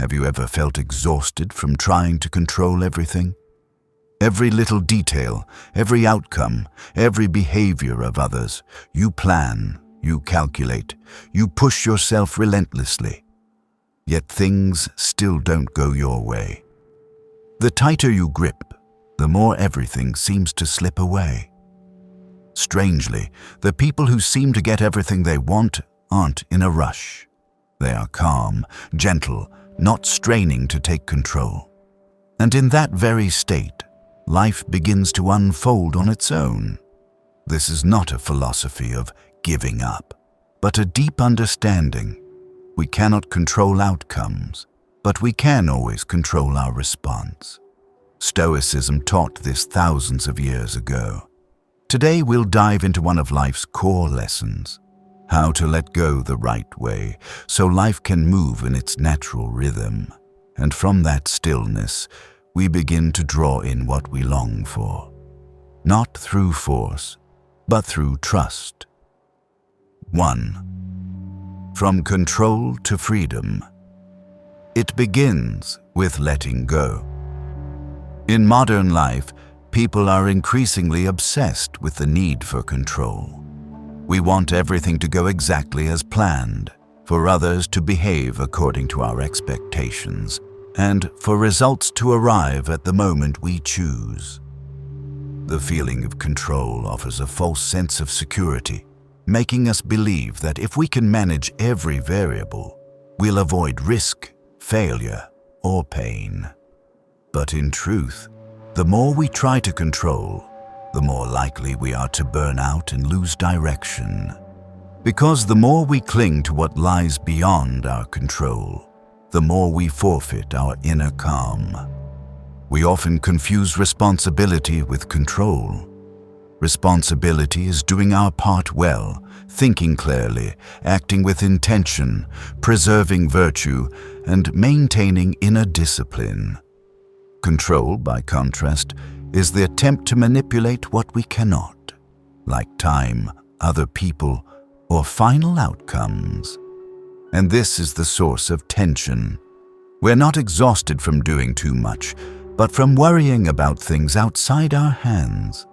Have you ever felt exhausted from trying to control everything? Every little detail, every outcome, every behavior of others, you plan, you calculate, you push yourself relentlessly. Yet things still don't go your way. The tighter you grip, the more everything seems to slip away. Strangely, the people who seem to get everything they want aren't in a rush. They are calm, gentle, not straining to take control. And in that very state, life begins to unfold on its own. This is not a philosophy of giving up, but a deep understanding. We cannot control outcomes, but we can always control our response. Stoicism taught this thousands of years ago. Today we'll dive into one of life's core lessons: how to let go the right way so life can move in its natural rhythm. And from that stillness, we begin to draw in what we long for, not through force, but through trust. 1. From control to freedom. It begins with letting go. In modern life, people are increasingly obsessed with the need for control. We want everything to go exactly as planned, for others to behave according to our expectations, and for results to arrive at the moment we choose. The feeling of control offers a false sense of security, making us believe that if we can manage every variable, we'll avoid risk, failure, or pain. But in truth, the more we try to control, the more likely we are to burn out and lose direction. Because the more we cling to what lies beyond our control, the more we forfeit our inner calm. We often confuse responsibility with control. Responsibility is doing our part well, thinking clearly, acting with intention, preserving virtue, and maintaining inner discipline. Control, by contrast, is the attempt to manipulate what we cannot, like time, other people, or final outcomes. And this is the source of tension. We're not exhausted from doing too much, but from worrying about things outside our hands.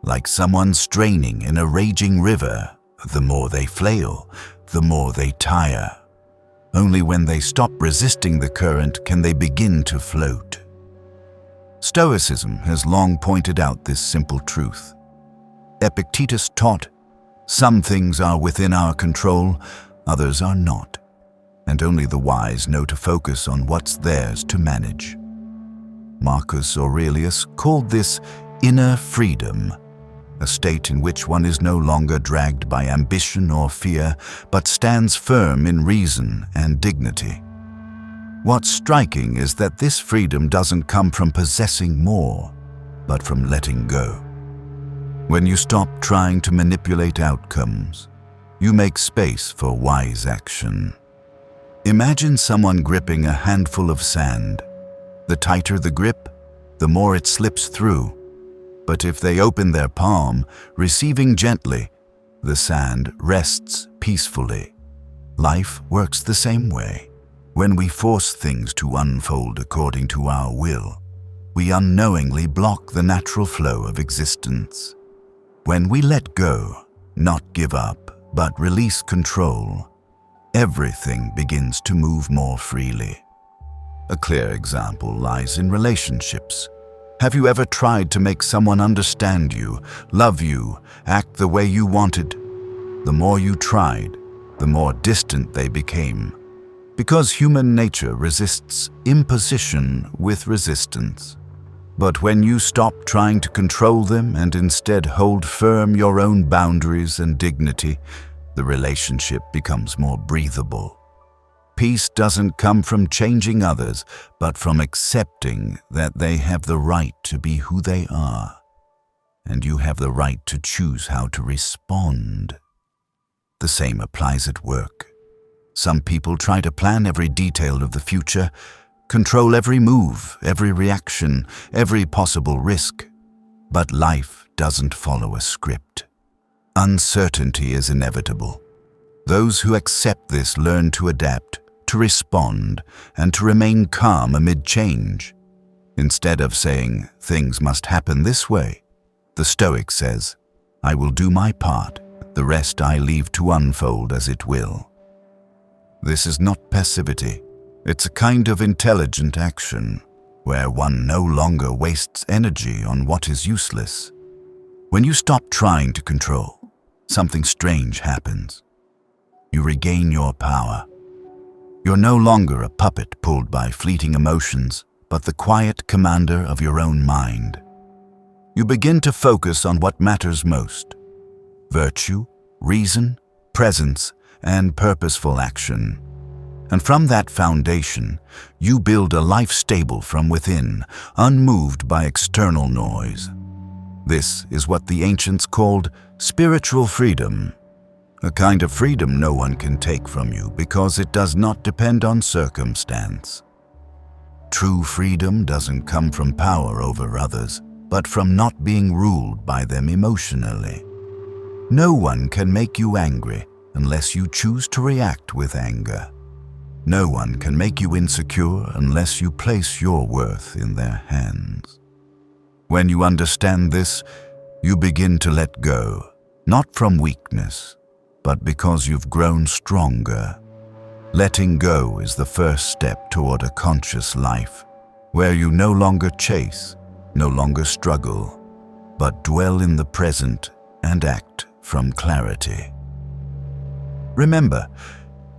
Like someone straining in a raging river, the more they flail, the more they tire. Only when they stop resisting the current can they begin to float. Stoicism has long pointed out this simple truth. Epictetus taught, "Some things are within our control, others are not, and only the wise know to focus on what's theirs to manage." Marcus Aurelius called this inner freedom, a state in which one is no longer dragged by ambition or fear, but stands firm in reason and dignity. What's striking is that this freedom doesn't come from possessing more, but from letting go. When you stop trying to manipulate outcomes, you make space for wise action. Imagine someone gripping a handful of sand. The tighter the grip, the more it slips through. But if they open their palm, receiving gently, the sand rests peacefully. Life works the same way. When we force things to unfold according to our will, we unknowingly block the natural flow of existence. When we let go, not give up, but release control, everything begins to move more freely. A clear example lies in relationships. Have you ever tried to make someone understand you, love you, act the way you wanted? The more you tried, the more distant they became. Because human nature resists imposition with resistance. But when you stop trying to control them and instead hold firm your own boundaries and dignity, the relationship becomes more breathable. Peace doesn't come from changing others, but from accepting that they have the right to be who they are. And you have the right to choose how to respond. The same applies at work. Some people try to plan every detail of the future, control every move, every reaction, every possible risk. But life doesn't follow a script. Uncertainty is inevitable. Those who accept this learn to adapt, to respond and to remain calm amid change. Instead of saying, "Things must happen this way," the Stoic says, "I will do my part, the rest I leave to unfold as it will." This is not passivity. It's a kind of intelligent action, where one no longer wastes energy on what is useless. When you stop trying to control, something strange happens. You regain your power. You're no longer a puppet pulled by fleeting emotions, but the quiet commander of your own mind. You begin to focus on what matters most: virtue, reason, presence, and purposeful action. And from that foundation, you build a life stable from within, unmoved by external noise. This is what the ancients called spiritual freedom, a kind of freedom no one can take from you because it does not depend on circumstance. True freedom doesn't come from power over others, but from not being ruled by them emotionally. No one can make you angry unless you choose to react with anger. No one can make you insecure unless you place your worth in their hands. When you understand this, you begin to let go, not from weakness, but because you've grown stronger. Letting go is the first step toward a conscious life, where you no longer chase, no longer struggle, but dwell in the present and act from clarity. Remember,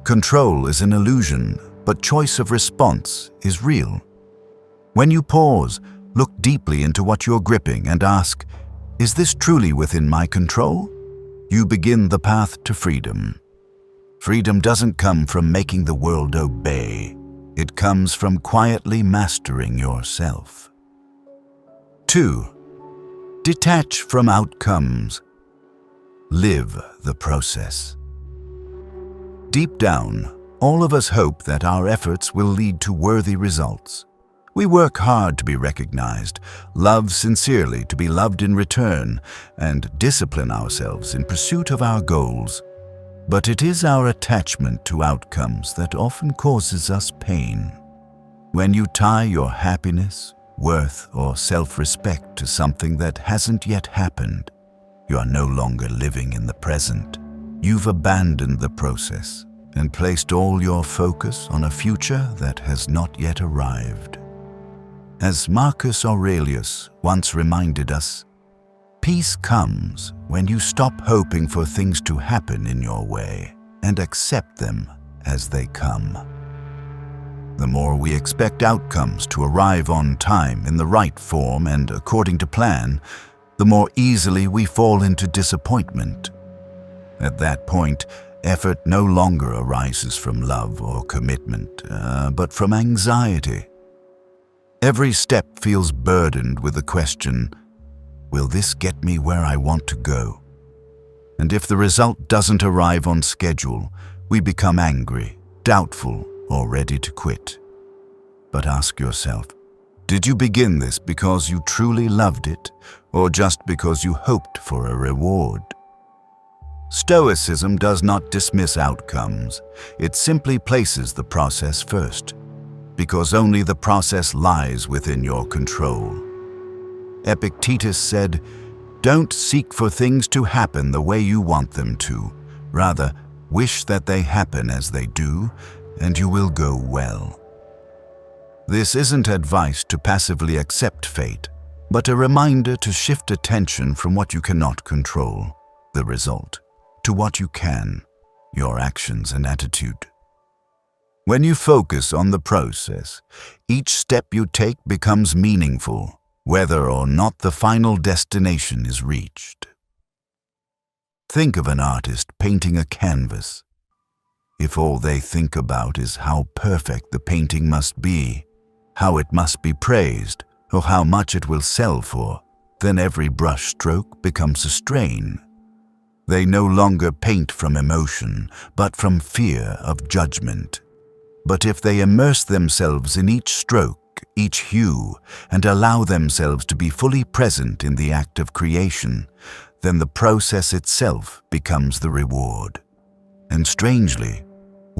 control is an illusion, but choice of response is real. When you pause, look deeply into what you're gripping and ask, "Is this truly within my control?" You begin the path to freedom. Freedom doesn't come from making the world obey. It comes from quietly mastering yourself. 2. Detach from outcomes. Live the process. Deep down, all of us hope that our efforts will lead to worthy results. We work hard to be recognized, love sincerely to be loved in return, and discipline ourselves in pursuit of our goals. But it is our attachment to outcomes that often causes us pain. When you tie your happiness, worth, or self-respect to something that hasn't yet happened, you are no longer living in the present. You've abandoned the process and placed all your focus on a future that has not yet arrived. As Marcus Aurelius once reminded us, peace comes when you stop hoping for things to happen in your way and accept them as they come. The more we expect outcomes to arrive on time, in the right form, and according to plan, the more easily we fall into disappointment. At that point, effort no longer arises from love or commitment, but from anxiety. Every step feels burdened with the question, will this get me where I want to go? And if the result doesn't arrive on schedule, we become angry, doubtful, or ready to quit. But ask yourself, did you begin this because you truly loved it, or just because you hoped for a reward? Stoicism does not dismiss outcomes. It simply places the process first, because only the process lies within your control. Epictetus said, "Don't seek for things to happen the way you want them to. Rather, wish that they happen as they do, and you will go well." This isn't advice to passively accept fate, but a reminder to shift attention from what you cannot control, the result, to what you can, your actions and attitude. When you focus on the process, each step you take becomes meaningful, whether or not the final destination is reached. Think of an artist painting a canvas. If all they think about is how perfect the painting must be, how it must be praised, or how much it will sell for, then every brush stroke becomes a strain. They no longer paint from emotion, but from fear of judgment. But if they immerse themselves in each stroke, each hue, and allow themselves to be fully present in the act of creation, then the process itself becomes the reward. And strangely,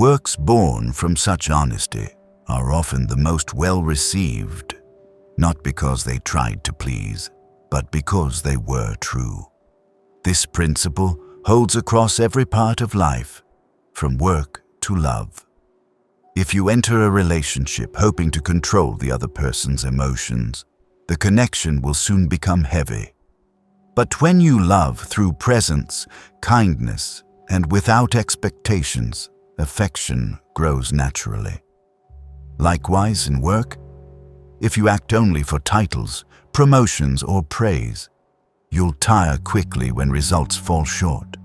Works born from such honesty are often the most well-received, not because they tried to please, but because they were true. This principle holds across every part of life, from work to love. If you enter a relationship hoping to control the other person's emotions, the connection will soon become heavy. But when you love through presence, kindness, and without expectations, affection grows naturally. Likewise in work, if you act only for titles, promotions, or praise, you'll tire quickly when results fall short.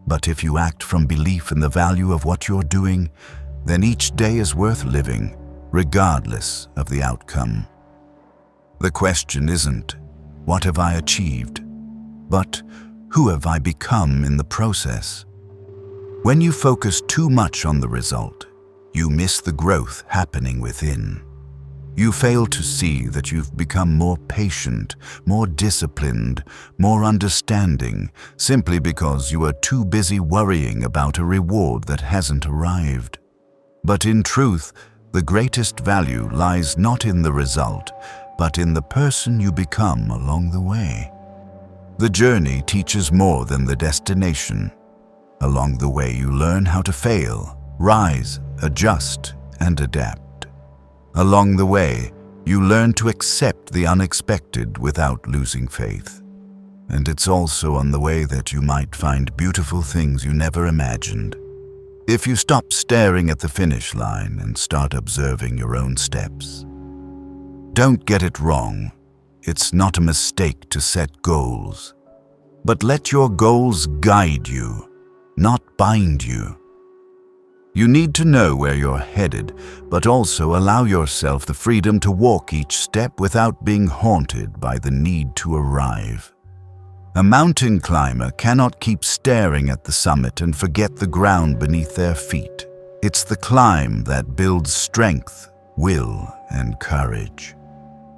But if you act from belief in the value of what you're doing, then each day is worth living, regardless of the outcome. The question isn't, what have I achieved? But who have I become in the process? When you focus too much on the result, you miss the growth happening within. You fail to see that you've become more patient, more disciplined, more understanding, simply because you are too busy worrying about a reward that hasn't arrived. But in truth, the greatest value lies not in the result, but in the person you become along the way. The journey teaches more than the destination. Along the way, you learn how to fail, rise, adjust, and adapt. Along the way, you learn to accept the unexpected without losing faith. And it's also on the way that you might find beautiful things you never imagined. If you stop staring at the finish line and start observing your own steps. Don't get it wrong. It's not a mistake to set goals. But let your goals guide you, not bind you. You need to know where you're headed, but also allow yourself the freedom to walk each step without being haunted by the need to arrive. A mountain climber cannot keep staring at the summit and forget the ground beneath their feet. It's the climb that builds strength, will, and courage.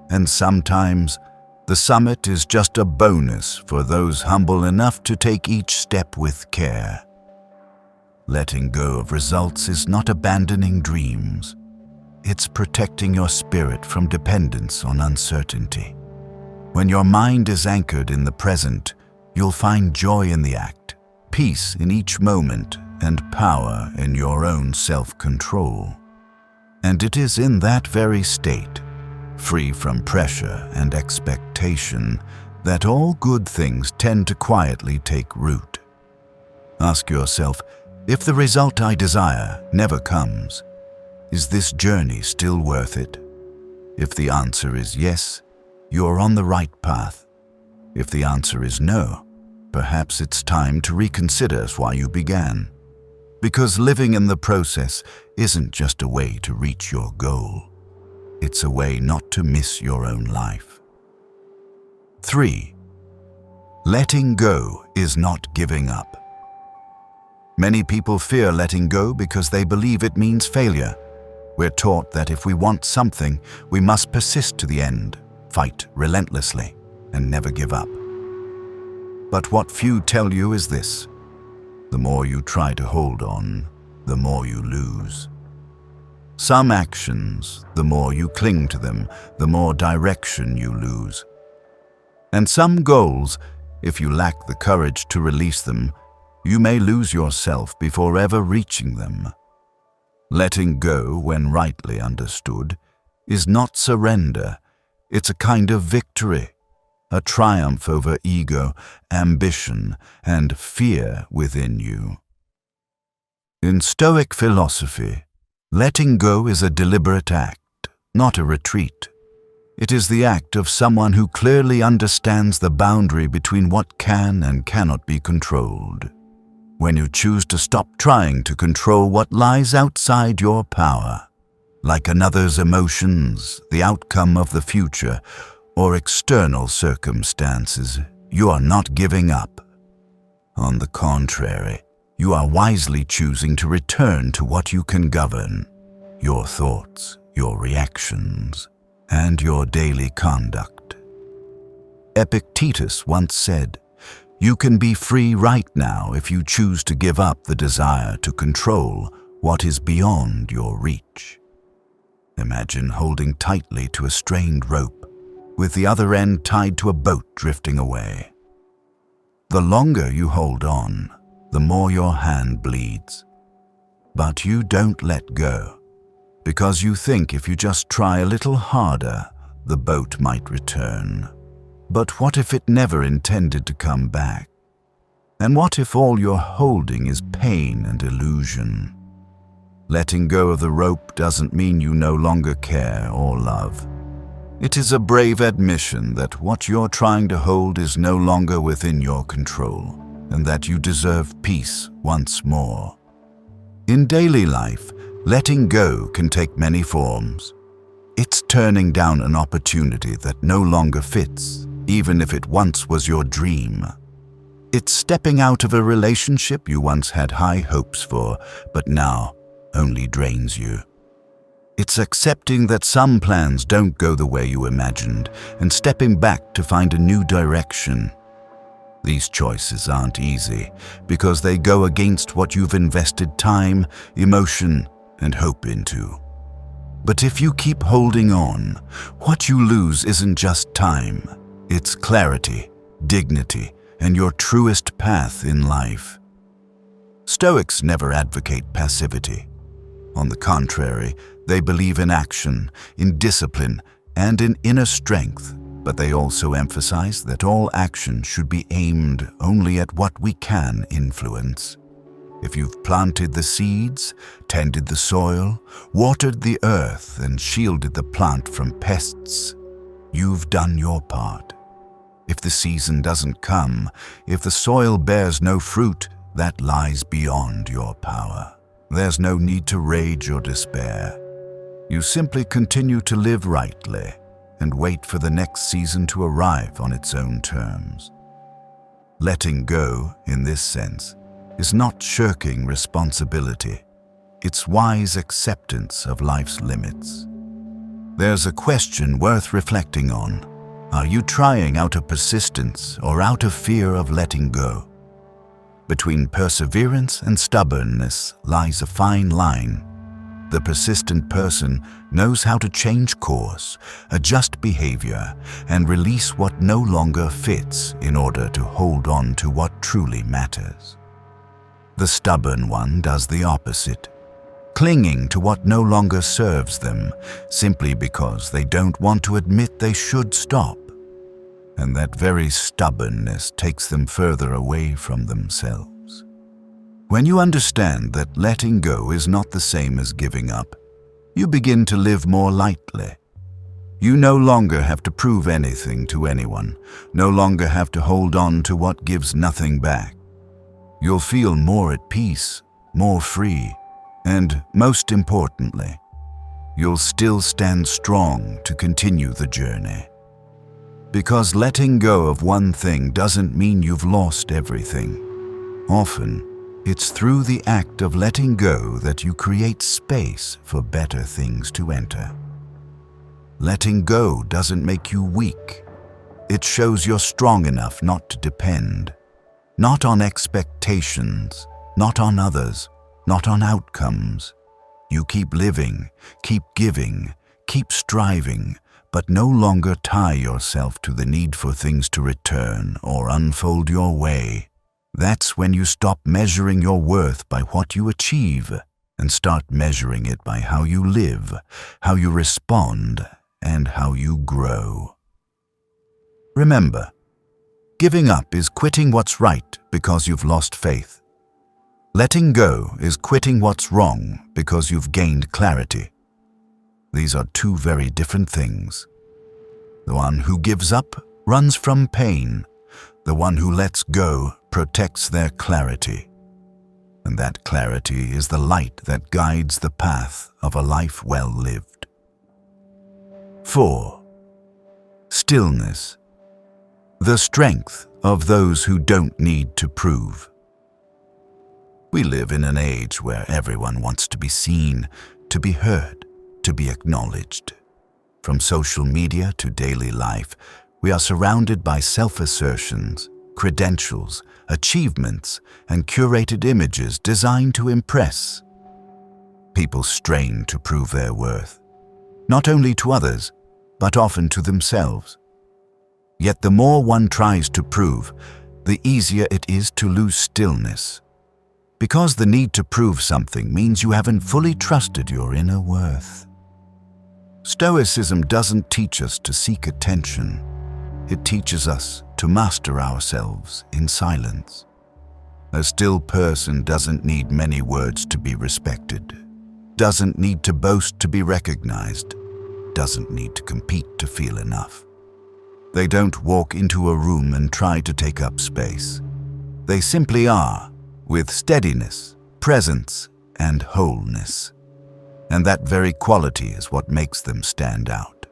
And sometimes, the summit is just a bonus for those humble enough to take each step with care. Letting go of results is not abandoning dreams. It's protecting your spirit from dependence on uncertainty. When your mind is anchored in the present, you'll find joy in the act, peace in each moment, and power in your own self-control. And it is in that very state, free from pressure and expectation, that all good things tend to quietly take root. Ask yourself, if the result I desire never comes, is this journey still worth it? If the answer is yes, you're on the right path. If the answer is no, perhaps it's time to reconsider why you began. Because living in the process isn't just a way to reach your goal. It's a way not to miss your own life. 3. Letting go is not giving up. Many people fear letting go because they believe it means failure. We're taught that if we want something, we must persist to the end, fight relentlessly, and never give up. But what few tell you is this: the more you try to hold on, the more you lose. Some actions, the more you cling to them, the more direction you lose. And some goals, if you lack the courage to release them, you may lose yourself before ever reaching them. Letting go, when rightly understood, is not surrender. It's a kind of victory, a triumph over ego, ambition, and fear within you. In Stoic philosophy, letting go is a deliberate act, not a retreat. It is the act of someone who clearly understands the boundary between what can and cannot be controlled. When you choose to stop trying to control what lies outside your power, like another's emotions, the outcome of the future, or external circumstances, you are not giving up. On the contrary, you are wisely choosing to return to what you can govern: your thoughts, your reactions, and your daily conduct. Epictetus once said, "You can be free right now if you choose to give up the desire to control what is beyond your reach. Imagine holding tightly to a strained rope, with the other end tied to a boat drifting away. The longer you hold on, the more your hand bleeds. But you don't let go, because you think if you just try a little harder, the boat might return. But what if it never intended to come back? And what if all you're holding is pain and illusion? Letting go of the rope doesn't mean you no longer care or love. It is a brave admission that what you're trying to hold is no longer within your control, and that you deserve peace once more. In daily life, letting go can take many forms. It's turning down an opportunity that no longer fits, even if it once was your dream. It's stepping out of a relationship you once had high hopes for, but now only drains you. It's accepting that some plans don't go the way you imagined and stepping back to find a new direction. These choices aren't easy because they go against what you've invested time, emotion, and hope into. But if you keep holding on, what you lose isn't just time, it's clarity, dignity, and your truest path in life. Stoics never advocate passivity. On the contrary, they believe in action, in discipline, and in inner strength, but they also emphasize that all action should be aimed only at what we can influence. If you've planted the seeds, tended the soil, watered the earth, and shielded the plant from pests, you've done your part. If the season doesn't come, if the soil bears no fruit, that lies beyond your power. There's no need to rage or despair. You simply continue to live rightly and wait for the next season to arrive on its own terms. Letting go, in this sense, is not shirking responsibility. It's wise acceptance of life's limits. There's a question worth reflecting on. Are you trying out of persistence or out of fear of letting go? Between perseverance and stubbornness lies a fine line. The persistent person knows how to change course, adjust behavior, and release what no longer fits in order to hold on to what truly matters. The stubborn one does the opposite, clinging to what no longer serves them simply because they don't want to admit they should stop. And that very stubbornness takes them further away from themselves. When you understand that letting go is not the same as giving up, you begin to live more lightly. You no longer have to prove anything to anyone, no longer have to hold on to what gives nothing back. You'll feel more at peace, more free, and most importantly, you'll still stand strong to continue the journey. Because letting go of one thing doesn't mean you've lost everything. Often, it's through the act of letting go that you create space for better things to enter. Letting go doesn't make you weak. It shows you're strong enough not to depend, not on expectations, not on others, not on outcomes. You keep living, keep giving, keep striving, but no longer tie yourself to the need for things to return or unfold your way. That's when you stop measuring your worth by what you achieve and start measuring it by how you live, how you respond, and how you grow. Remember, giving up is quitting what's right because you've lost faith. Letting go is quitting what's wrong because you've gained clarity. These are two very different things. The one who gives up runs from pain. The one who lets go protects their clarity. And that clarity is the light that guides the path of a life well lived. 4. Stillness. The strength of those who don't need to prove. We live in an age where everyone wants to be seen, to be heard, to be acknowledged. From social media to daily life, we are surrounded by self-assertions, credentials, achievements, and curated images designed to impress. People strain to prove their worth, not only to others, but often to themselves. Yet the more one tries to prove, the easier it is to lose stillness. Because the need to prove something means you haven't fully trusted your inner worth. Stoicism doesn't teach us to seek attention. It teaches us to master ourselves in silence. A still person doesn't need many words to be respected, doesn't need to boast to be recognized, doesn't need to compete to feel enough. They don't walk into a room and try to take up space. They simply are, with steadiness, presence, and wholeness. And that very quality is what makes them stand out.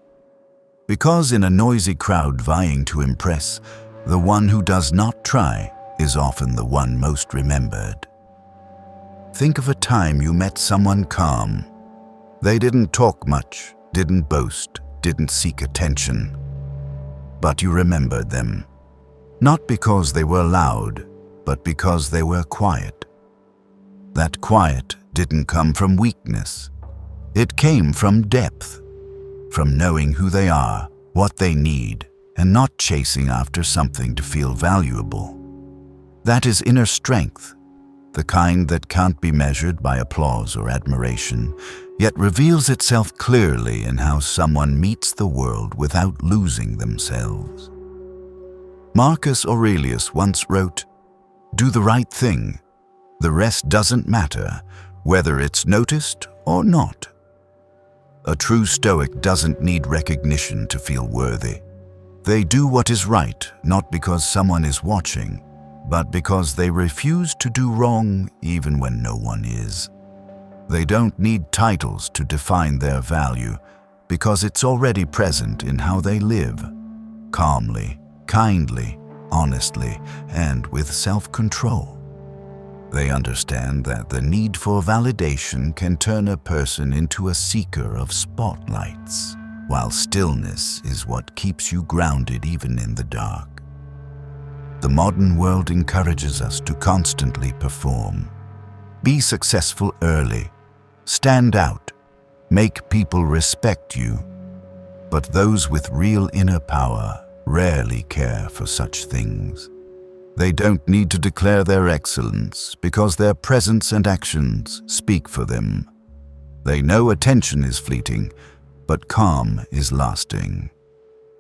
Because in a noisy crowd vying to impress, the one who does not try is often the one most remembered. Think of a time you met someone calm. They didn't talk much, didn't boast, didn't seek attention. But you remembered them, not because they were loud, but because they were quiet. That quiet didn't come from weakness. It came from depth, from knowing who they are, what they need, and not chasing after something to feel valuable. That is inner strength, the kind that can't be measured by applause or admiration, yet reveals itself clearly in how someone meets the world without losing themselves. Marcus Aurelius once wrote, "Do the right thing. The rest doesn't matter, whether it's noticed or not." A true Stoic doesn't need recognition to feel worthy. They do what is right, not because someone is watching, but because they refuse to do wrong even when no one is. They don't need titles to define their value, because it's already present in how they live, calmly, kindly, honestly, and with self-control. They understand that the need for validation can turn a person into a seeker of spotlights, while stillness is what keeps you grounded even in the dark. The modern world encourages us to constantly perform. Be successful early, stand out, make people respect you. But those with real inner power rarely care for such things. They don't need to declare their excellence because their presence and actions speak for them. They know attention is fleeting, but calm is lasting.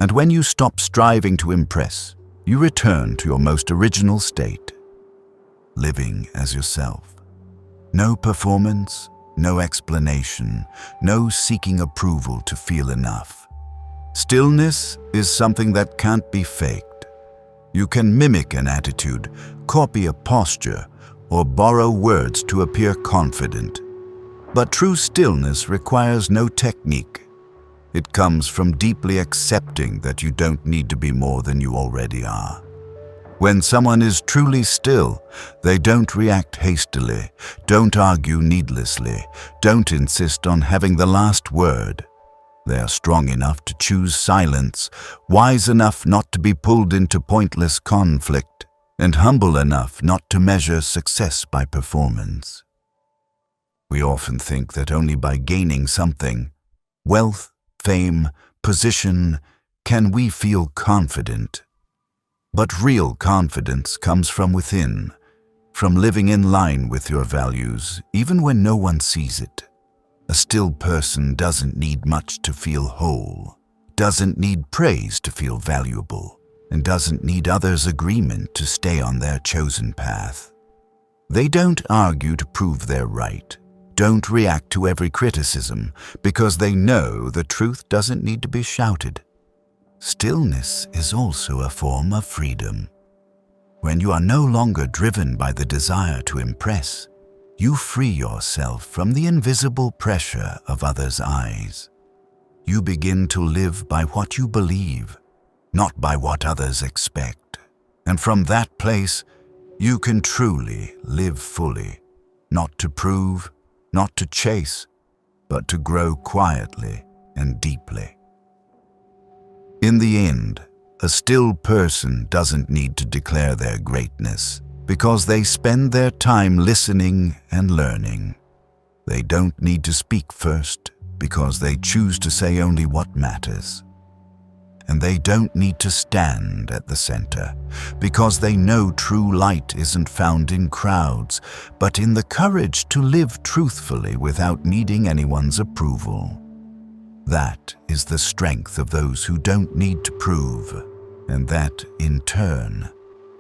And when you stop striving to impress, you return to your most original state, living as yourself. No performance, no explanation, no seeking approval to feel enough. Stillness is something that can't be faked. You can mimic an attitude, copy a posture, or borrow words to appear confident. But true stillness requires no technique. It comes from deeply accepting that you don't need to be more than you already are. When someone is truly still, they don't react hastily, don't argue needlessly, don't insist on having the last word. They are strong enough to choose silence, wise enough not to be pulled into pointless conflict, and humble enough not to measure success by performance. We often think that only by gaining something, wealth, fame, position, can we feel confident. But real confidence comes from within, from living in line with your values, even when no one sees it. A still person doesn't need much to feel whole, doesn't need praise to feel valuable, and doesn't need others' agreement to stay on their chosen path. They don't argue to prove they're right, don't react to every criticism, because they know the truth doesn't need to be shouted. Stillness is also a form of freedom. When you are no longer driven by the desire to impress, you free yourself from the invisible pressure of others' eyes. You begin to live by what you believe, not by what others expect. And from that place, you can truly live fully, not to prove, not to chase, but to grow quietly and deeply. In the end, a still person doesn't need to declare their greatness, because they spend their time listening and learning. They don't need to speak first because they choose to say only what matters. And they don't need to stand at the center because they know true light isn't found in crowds, but in the courage to live truthfully without needing anyone's approval. That is the strength of those who don't need to prove, and that, in turn,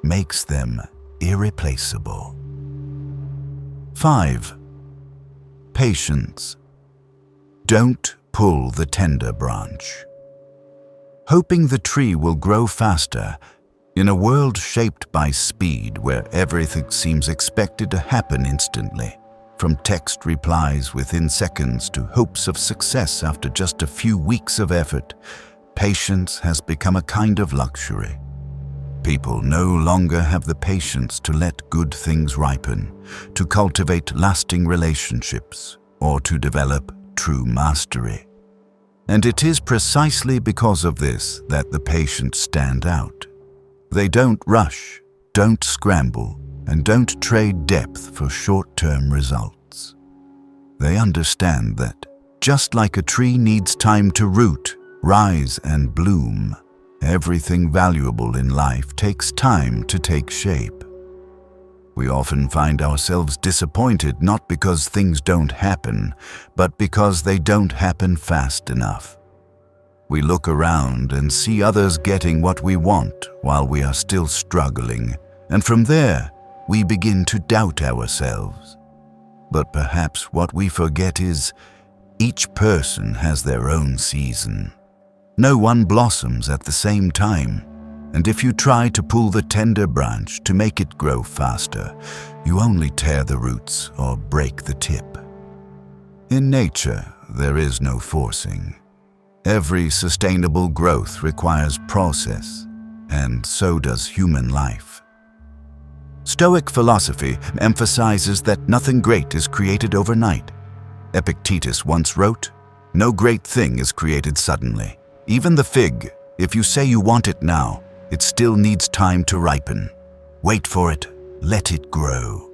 makes them irreplaceable. 5. Patience. Don't pull the tender branch. Hoping the tree will grow faster, in a world shaped by speed where everything seems expected to happen instantly, from text replies within seconds to hopes of success after just a few weeks of effort, patience has become a kind of luxury. People no longer have the patience to let good things ripen, to cultivate lasting relationships, or to develop true mastery. And it is precisely because of this that the patient stand out. They don't rush, don't scramble, and don't trade depth for short-term results. They understand that, just like a tree needs time to root, rise, and bloom, everything valuable in life takes time to take shape. We often find ourselves disappointed not because things don't happen, but because they don't happen fast enough. We look around and see others getting what we want while we are still struggling, and from there, we begin to doubt ourselves. But perhaps what we forget is, each person has their own season. No one blossoms at the same time, and if you try to pull the tender branch to make it grow faster, you only tear the roots or break the tip. In nature, there is no forcing. Every sustainable growth requires process, and so does human life. Stoic philosophy emphasizes that nothing great is created overnight. Epictetus once wrote, "No great thing is created suddenly. Even the fig, if you say you want it now, it still needs time to ripen. Wait for it, let it grow."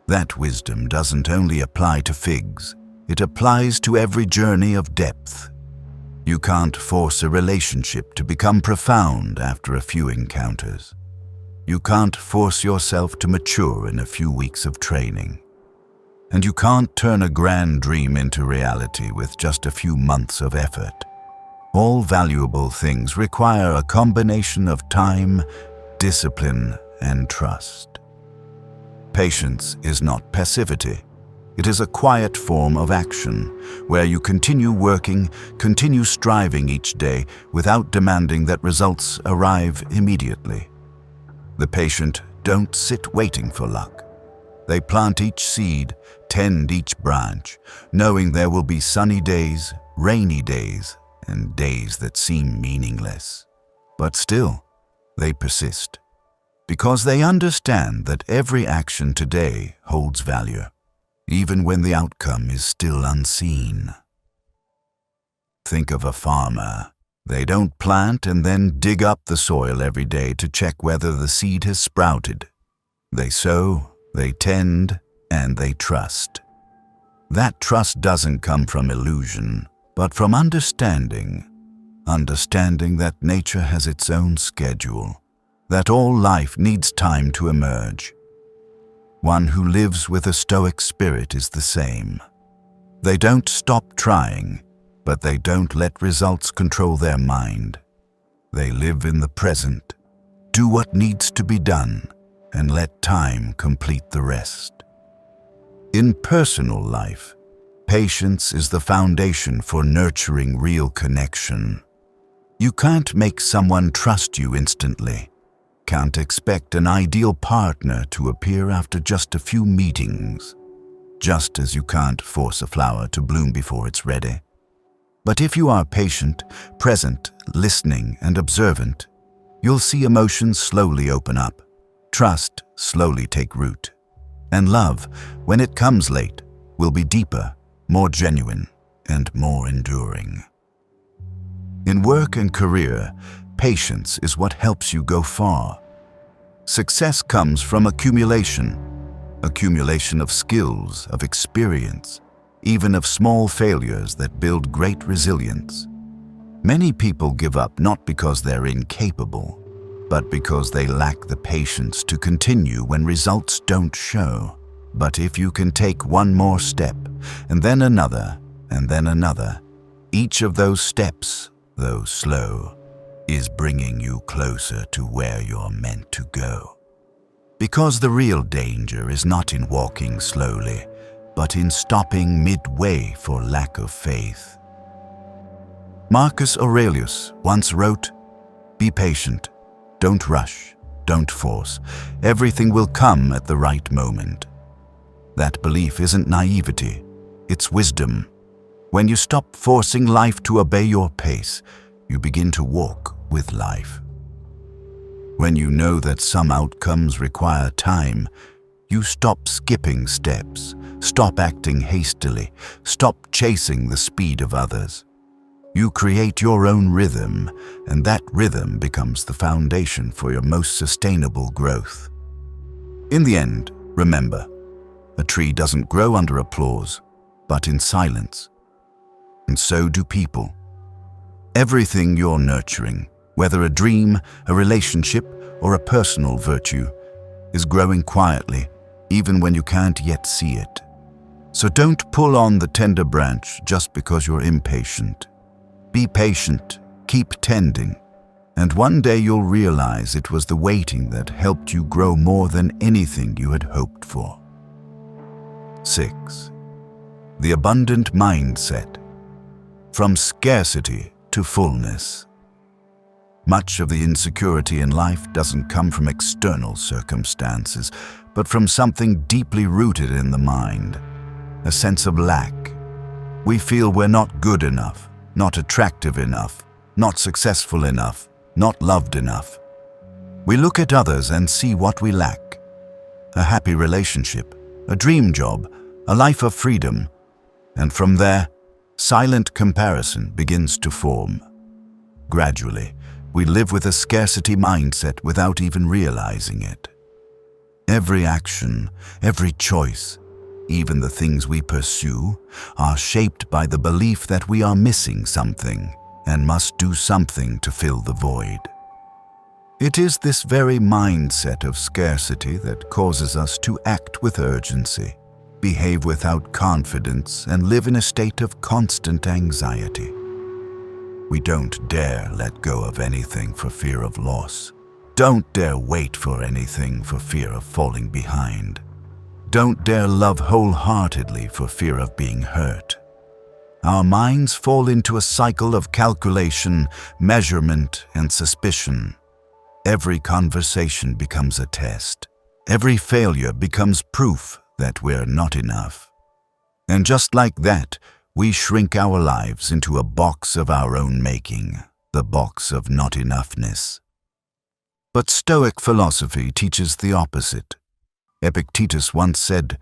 That wisdom doesn't only apply to figs, it applies to every journey of depth. You can't force a relationship to become profound after a few encounters. You can't force yourself to mature in a few weeks of training. And you can't turn a grand dream into reality with just a few months of effort. All valuable things require a combination of time, discipline, and trust. Patience is not passivity. It is a quiet form of action, where you continue working, continue striving each day without demanding that results arrive immediately. The patient don't sit waiting for luck. They plant each seed, tend each branch, knowing there will be sunny days, rainy days, and days that seem meaningless. But still, they persist, because they understand that every action today holds value, even when the outcome is still unseen. Think of a farmer. They don't plant and then dig up the soil every day to check whether the seed has sprouted. They sow, they tend, and they trust. That trust doesn't come from illusion, but from understanding that nature has its own schedule, that all life needs time to emerge. One who lives with a stoic spirit is the same. They don't stop trying, but they don't let results control their mind. They live in the present, do what needs to be done, and let time complete the rest. In personal life, patience is the foundation for nurturing real connection. You can't make someone trust you instantly. Can't expect an ideal partner to appear after just a few meetings. Just as you can't force a flower to bloom before it's ready. But if you are patient, present, listening, and observant, you'll see emotions slowly open up, trust slowly take root, and love, when it comes late, will be deeper, more genuine, and more enduring. In work and career, patience is what helps you go far. Success comes from accumulation. accumulation of skills, of experience, even of small failures that build great resilience. Many people give up not because they're incapable, but because they lack the patience to continue when results don't show. But if you can take one more step, and then another, and then another, each of those steps, though slow, is bringing you closer to where you're meant to go. Because the real danger is not in walking slowly, but in stopping midway for lack of faith. Marcus Aurelius once wrote, "Be patient, don't rush, don't force. Everything will come at the right moment." That belief isn't naivety, it's wisdom. When you stop forcing life to obey your pace, you begin to walk with life. When you know that some outcomes require time, you stop skipping steps, stop acting hastily, stop chasing the speed of others. You create your own rhythm, and that rhythm becomes the foundation for your most sustainable growth. In the end, remember, a tree doesn't grow under applause, but in silence. And so do people. Everything you're nurturing, whether a dream, a relationship, or a personal virtue, is growing quietly, even when you can't yet see it. So don't pull on the tender branch just because you're impatient. Be patient, keep tending, and one day you'll realize it was the waiting that helped you grow more than anything you had hoped for. 6. The abundant mindset. From scarcity to fullness. Much of the insecurity in life doesn't come from external circumstances, but from something deeply rooted in the mind, a sense of lack. We feel we're not good enough, not attractive enough, not successful enough, not loved enough. We look at others and see what we lack: a happy relationship, a dream job, a life of freedom, and from there, silent comparison begins to form. Gradually, we live with a scarcity mindset without even realizing it. Every action, every choice, even the things we pursue, are shaped by the belief that we are missing something and must do something to fill the void. It is this very mindset of scarcity that causes us to act with urgency, behave without confidence, and live in a state of constant anxiety. We don't dare let go of anything for fear of loss. Don't dare wait for anything for fear of falling behind. Don't dare love wholeheartedly for fear of being hurt. Our minds fall into a cycle of calculation, measurement, and suspicion. Every conversation becomes a test. Every failure becomes proof that we're not enough. And just like that, we shrink our lives into a box of our own making, the box of not enoughness. But Stoic philosophy teaches the opposite. Epictetus once said,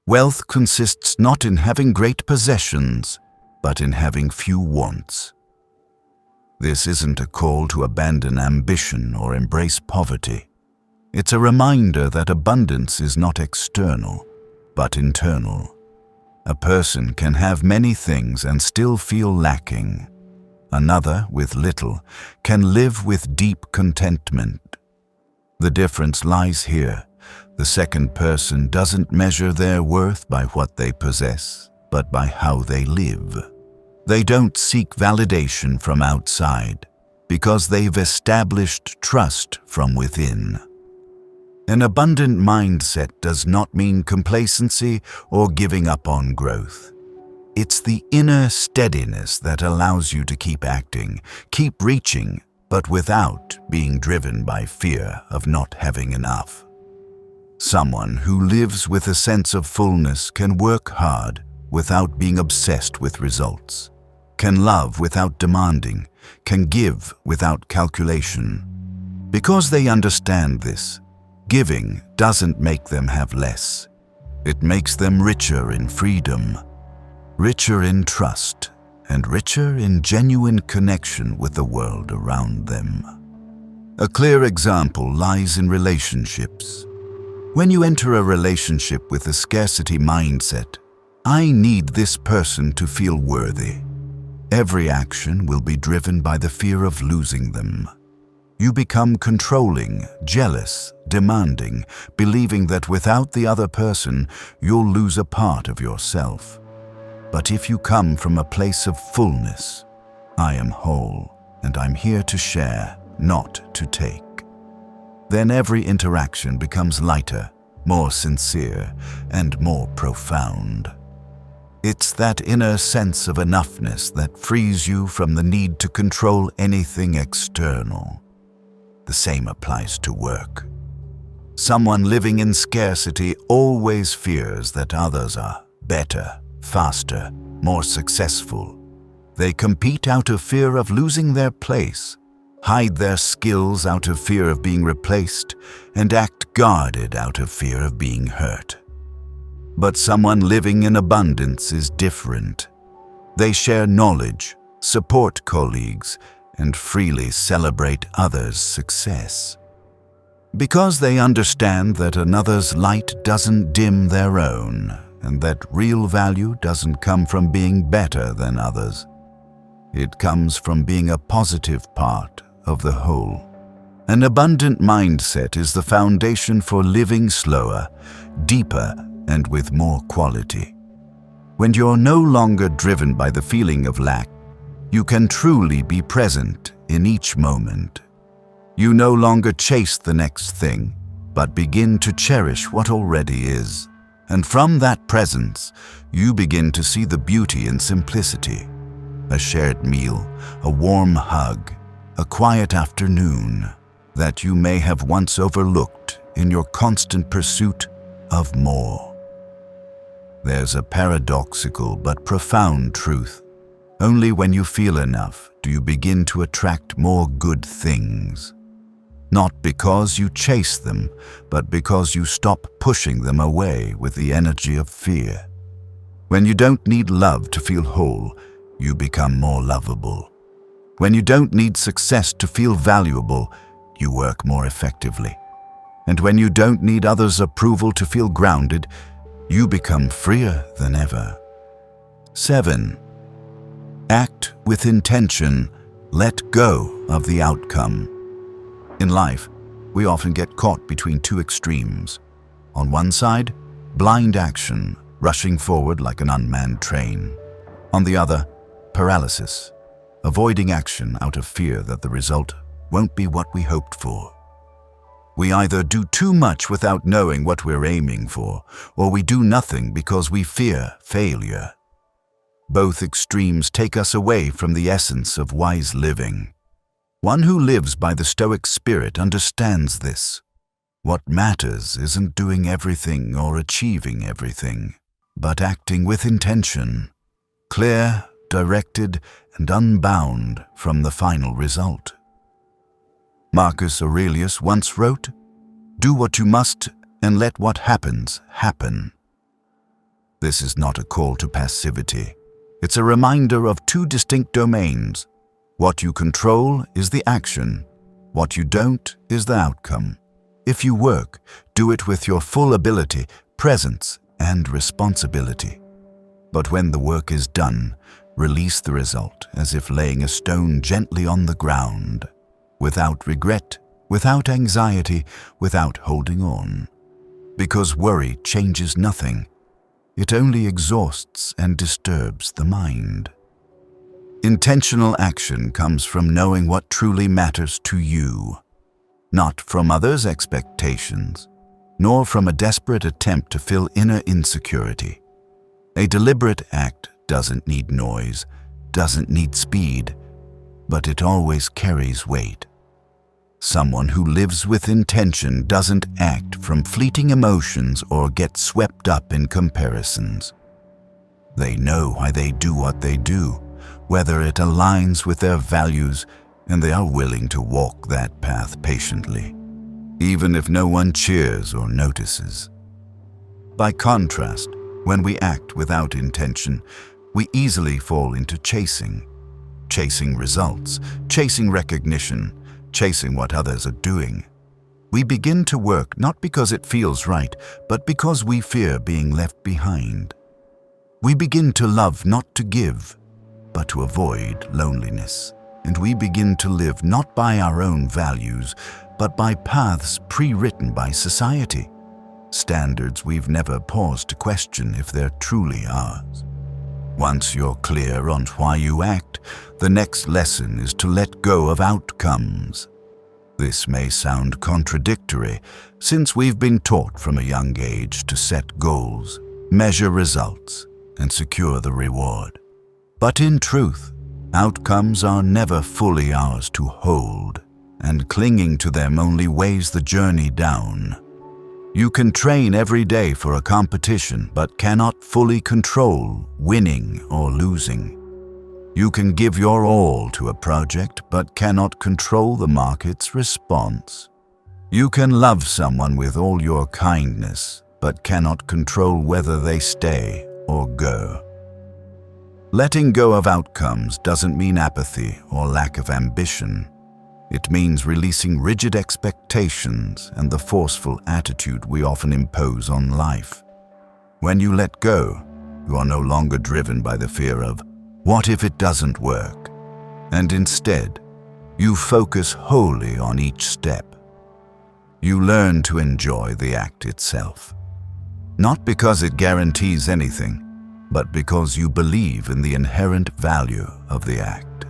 "Wealth consists not in having great possessions, but in having few wants." This isn't a call to abandon ambition or embrace poverty. It's a reminder that abundance is not external, but internal. A person can have many things and still feel lacking. Another, with little, can live with deep contentment. The difference lies here. The second person doesn't measure their worth by what they possess, but by how they live. They don't seek validation from outside, because they've established trust from within. An abundant mindset does not mean complacency or giving up on growth. It's the inner steadiness that allows you to keep acting, keep reaching, but without being driven by fear of not having enough. Someone who lives with a sense of fullness can work hard without being obsessed with results, can love without demanding, can give without calculation. Because they understand this, giving doesn't make them have less. It makes them richer in freedom, richer in trust, and richer in genuine connection with the world around them. A clear example lies in relationships. When you enter a relationship with a scarcity mindset, I need this person to feel worthy. Every action will be driven by the fear of losing them. You become controlling, jealous, demanding, believing that without the other person, you'll lose a part of yourself. But if you come from a place of fullness, I am whole, and I'm here to share, not to take. Then every interaction becomes lighter, more sincere, and more profound. It's that inner sense of enoughness that frees you from the need to control anything external. The same applies to work. Someone living in scarcity always fears that others are better, faster, more successful. They compete out of fear of losing their place, hide their skills out of fear of being replaced, and act guarded out of fear of being hurt. But someone living in abundance is different. They share knowledge, support colleagues, and freely celebrate others' success. Because they understand that another's light doesn't dim their own, and that real value doesn't come from being better than others. It comes from being a positive part of the whole. An abundant mindset is the foundation for living slower, deeper, and with more quality. When you're no longer driven by the feeling of lack, you can truly be present in each moment. You no longer chase the next thing, but begin to cherish what already is. And from that presence, you begin to see the beauty in simplicity. A shared meal, a warm hug, a quiet afternoon that you may have once overlooked in your constant pursuit of more. There's a paradoxical but profound truth. Only when you feel enough do you begin to attract more good things. Not because you chase them, but because you stop pushing them away with the energy of fear. When you don't need love to feel whole, you become more lovable. When you don't need success to feel valuable, you work more effectively. And when you don't need others' approval to feel grounded, you become freer than ever. 7. Act with intention. Let go of the outcome. In life, we often get caught between two extremes. On one side, blind action, rushing forward like an unmanned train. On the other, paralysis, avoiding action out of fear that the result won't be what we hoped for. We either do too much without knowing what we're aiming for, or we do nothing because we fear failure. Both extremes take us away from the essence of wise living. One who lives by the Stoic spirit understands this. What matters isn't doing everything or achieving everything, but acting with intention, clear, directed, and unbound from the final result. Marcus Aurelius once wrote, "Do what you must and let what happens, happen." This is not a call to passivity. It's a reminder of two distinct domains. What you control is the action. What you don't is the outcome. If you work, do it with your full ability, presence, and responsibility. But when the work is done, release the result as if laying a stone gently on the ground, without regret, without anxiety, without holding on. Because worry changes nothing. It only exhausts and disturbs the mind. Intentional action comes from knowing what truly matters to you, not from others' expectations, nor from a desperate attempt to fill inner insecurity. A deliberate act doesn't need noise, doesn't need speed, but it always carries weight. Someone who lives with intention doesn't act from fleeting emotions or get swept up in comparisons. They know why they do what they do, whether it aligns with their values, and they are willing to walk that path patiently, even if no one cheers or notices. By contrast, when we act without intention, we easily fall into chasing results, chasing recognition, chasing what others are doing. We begin to work not because it feels right, but because we fear being left behind. We begin to love not to give, but to avoid loneliness. And we begin to live not by our own values, but by paths pre-written by society, standards we've never paused to question if they're truly ours. Once you're clear on why you act, the next lesson is to let go of outcomes. This may sound contradictory, since we've been taught from a young age to set goals, measure results, and secure the reward. But in truth, outcomes are never fully ours to hold, and clinging to them only weighs the journey down. You can train every day for a competition, but cannot fully control winning or losing. You can give your all to a project, but cannot control the market's response. You can love someone with all your kindness, but cannot control whether they stay or go. Letting go of outcomes doesn't mean apathy or lack of ambition. It means releasing rigid expectations and the forceful attitude we often impose on life. When you let go, you are no longer driven by the fear of, "What if it doesn't work?" And instead, you focus wholly on each step. You learn to enjoy the act itself. Not because it guarantees anything, but because you believe in the inherent value of the act.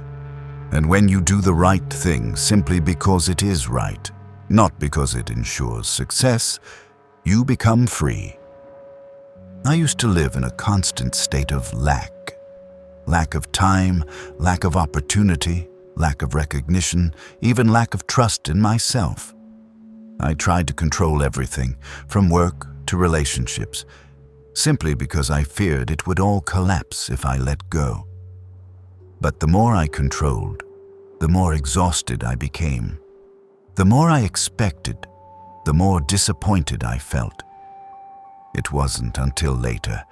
And when you do the right thing simply because it is right, not because it ensures success, you become free. I used to live in a constant state of lack. Lack of time, lack of opportunity, lack of recognition, even lack of trust in myself. I tried to control everything, from work to relationships, simply because I feared it would all collapse if I let go. But the more I controlled, the more exhausted I became. The more I expected, the more disappointed I felt. It wasn't until later,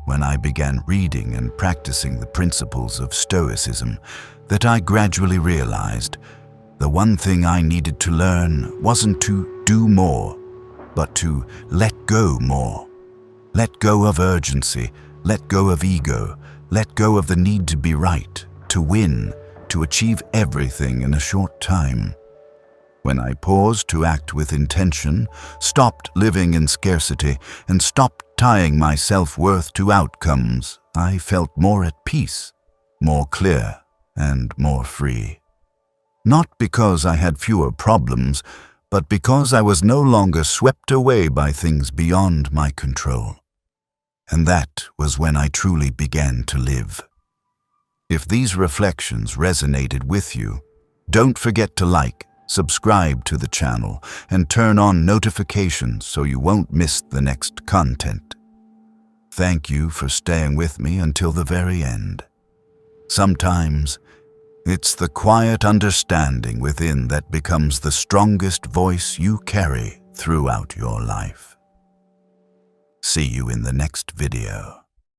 when I began reading and practicing the principles of Stoicism, that I gradually realized the one thing I needed to learn wasn't to do more, but to let go more. Let go of urgency, let go of ego, let go of the need to be right, to win, to achieve everything in a short time. When I paused to act with intention, stopped living in scarcity, and stopped tying my self-worth to outcomes, I felt more at peace, more clear, and more free. Not because I had fewer problems, but because I was no longer swept away by things beyond my control. And that was when I truly began to live. If these reflections resonated with you, don't forget to like, subscribe to the channel, and turn on notifications so you won't miss the next content. Thank you for staying with me until the very end. Sometimes, it's the quiet understanding within that becomes the strongest voice you carry throughout your life. See you in the next video.